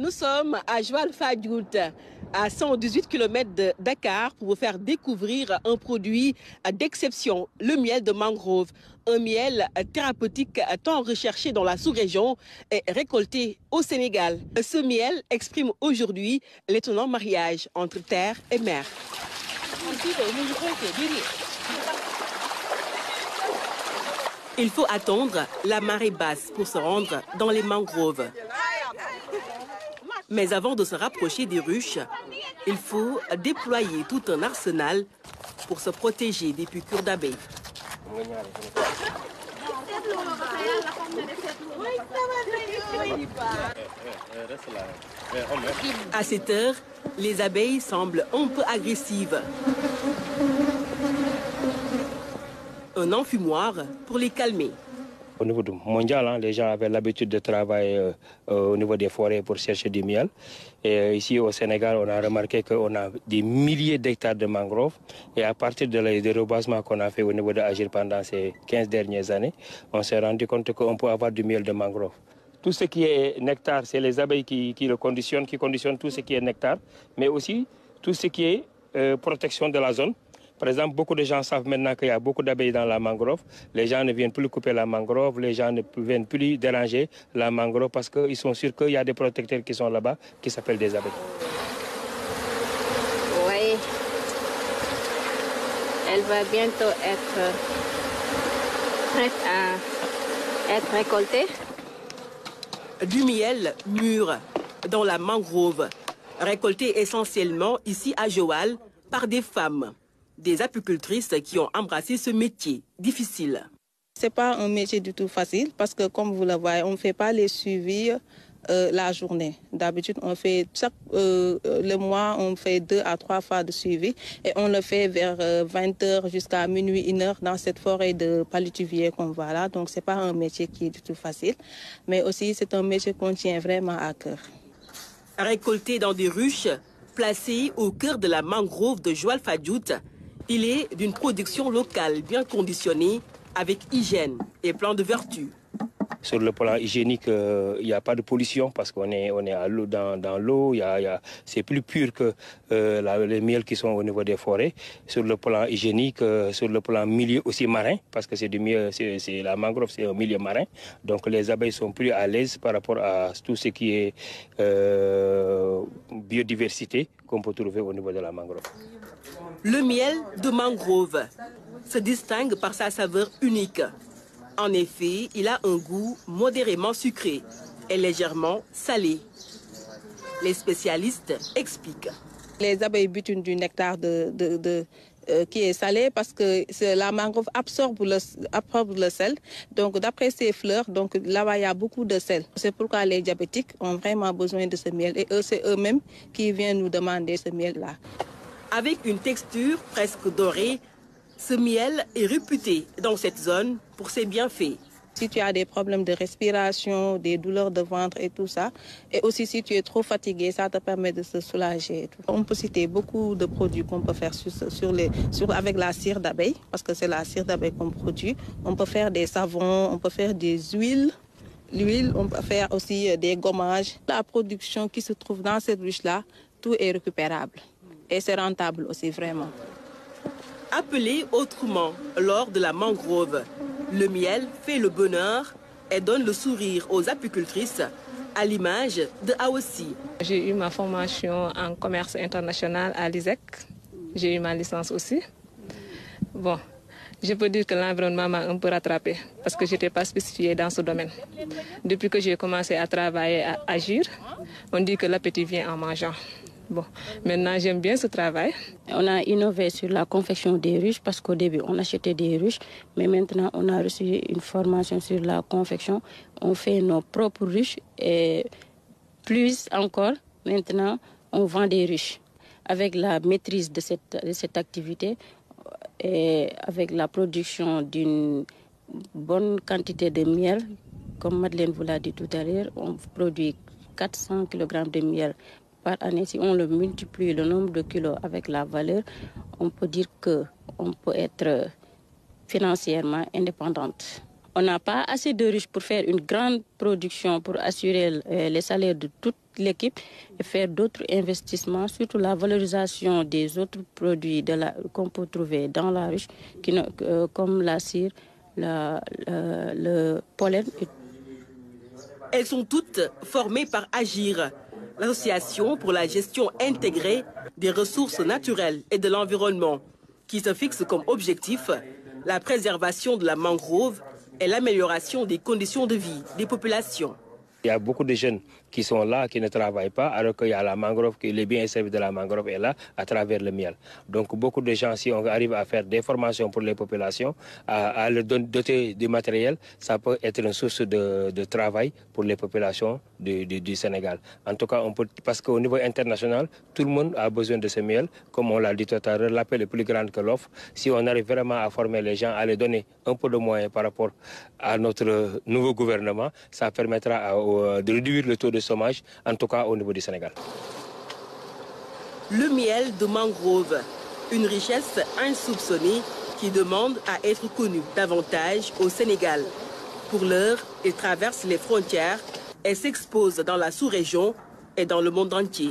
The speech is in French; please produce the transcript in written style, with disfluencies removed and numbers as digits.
Nous sommes à Joal Fadiout, à 118 km de Dakar, pour vous faire découvrir un produit d'exception, le miel de mangrove. Un miel thérapeutique tant recherché dans la sous-région et récolté au Sénégal. Ce miel exprime aujourd'hui l'étonnant mariage entre terre et mer. Il faut attendre la marée basse pour se rendre dans les mangroves. Mais avant de se rapprocher des ruches, il faut déployer tout un arsenal pour se protéger des piqûres d'abeilles. À cette heure, les abeilles semblent un peu agressives. Un enfumoir pour les calmer. Au niveau mondial, les gens avaient l'habitude de travailler au niveau des forêts pour chercher du miel. Et ici au Sénégal, on a remarqué qu'on a des milliers d'hectares de mangroves. Et à partir des reboisements qu'on a fait au niveau de Agir pendant ces 15 dernières années, on s'est rendu compte qu'on peut avoir du miel de mangrove. Tout ce qui est nectar, c'est les abeilles qui le conditionnent, qui conditionnent tout ce qui est nectar, mais aussi tout ce qui est protection de la zone. Par exemple, beaucoup de gens savent maintenant qu'il y a beaucoup d'abeilles dans la mangrove. Les gens ne viennent plus couper la mangrove, les gens ne viennent plus déranger la mangrove parce qu'ils sont sûrs qu'il y a des protecteurs qui sont là-bas qui s'appellent des abeilles. Oui, elle va bientôt être prête à être récoltée. Du miel mûr dans la mangrove, récolté essentiellement ici à Joal par des femmes. Des apicultrices qui ont embrassé ce métier difficile. Ce n'est pas un métier du tout facile parce que, comme vous le voyez, on ne fait pas les suivis la journée. D'habitude, on fait le mois, on fait 2 à 3 fois de suivi et on le fait vers 20h jusqu'à minuit, 1h dans cette forêt de palétuvier qu'on voit là. Donc, ce n'est pas un métier qui est du tout facile, mais aussi c'est un métier qu'on tient vraiment à cœur. Récolté dans des ruches placées au cœur de la mangrove de Joal Fadiout, il est d'une production locale bien conditionnée avec hygiène et plein de vertus. Sur le plan hygiénique, il n'y a pas de pollution parce qu'on est à l'eau, dans l'eau. C'est plus pur que les miels qui sont au niveau des forêts. Sur le plan hygiénique, sur le plan milieu aussi marin, parce que c'est du miel, la mangrove, c'est un milieu marin. Donc les abeilles sont plus à l'aise par rapport à tout ce qui est biodiversité qu'on peut trouver au niveau de la mangrove. Le miel de mangrove se distingue par sa saveur unique. En effet, il a un goût modérément sucré et légèrement salé. Les spécialistes expliquent. Les abeilles butinent du nectar qui est salé parce que la mangrove absorbe le sel. Donc, d'après ces fleurs, là-bas, il y a beaucoup de sel. C'est pourquoi les diabétiques ont vraiment besoin de ce miel. Et c'est eux-mêmes qui viennent nous demander ce miel-là. Avec une texture presque dorée, ce miel est réputé dans cette zone pour ses bienfaits. Si tu as des problèmes de respiration, des douleurs de ventre et tout ça, et aussi si tu es trop fatigué, ça te permet de se soulager. On peut citer beaucoup de produits qu'on peut faire avec la cire d'abeille, parce que c'est la cire d'abeille qu'on produit. On peut faire des savons, on peut faire des huiles. L'huile, on peut faire aussi des gommages. La production qui se trouve dans cette ruche-là, tout est récupérable. Et c'est rentable aussi, vraiment. Appelé autrement l'or de la mangrove, le miel fait le bonheur et donne le sourire aux apicultrices, à l'image de Aossi. J'ai eu ma formation en commerce international à l'ISEC. J'ai eu ma licence aussi. Bon, je peux dire que l'environnement m'a un peu rattrapée parce que je n'étais pas spécifiée dans ce domaine. Depuis que j'ai commencé à travailler à Agir, on dit que l'appétit vient en mangeant. Bon, maintenant j'aime bien ce travail. On a innové sur la confection des ruches parce qu'au début on achetait des ruches, mais maintenant on a reçu une formation sur la confection. On fait nos propres ruches et plus encore, maintenant on vend des ruches. Avec la maîtrise de cette activité et avec la production d'une bonne quantité de miel, comme Madeleine vous l'a dit tout à l'heure, on produit 400 kg de miel par année. Si on le multiplie le nombre de kilos avec la valeur, on peut dire qu'on peut être financièrement indépendante. On n'a pas assez de ruches pour faire une grande production pour assurer les salaires de toutes l'équipe et faire d'autres investissements, surtout la valorisation des autres produits qu'on peut trouver dans la ruche, comme la cire, le pollen. Elles sont toutes formées par AGIR, l'association pour la gestion intégrée des ressources naturelles et de l'environnement, qui se fixe comme objectif la préservation de la mangrove et l'amélioration des conditions de vie des populations. Il y a beaucoup de jeunes qui sont là, qui ne travaillent pas, alors qu'il y a la mangrove, que les biens et services de la mangrove est là à travers le miel. Donc beaucoup de gens, si on arrive à faire des formations pour les populations, à leur doter du matériel, ça peut être une source de travail pour les populations du Sénégal. En tout cas, parce qu'au niveau international, tout le monde a besoin de ce miel. Comme on l'a dit tout à l'heure, l'appel est plus grand que l'offre. Si on arrive vraiment à former les gens, à les donner un peu de moyens par rapport à notre nouveau gouvernement, ça permettra de réduire le taux de chômage, en tout cas au niveau du Sénégal. Le miel de mangrove, une richesse insoupçonnée qui demande à être connue davantage au Sénégal. Pour l'heure, il traverse les frontières et s'expose dans la sous-région et dans le monde entier.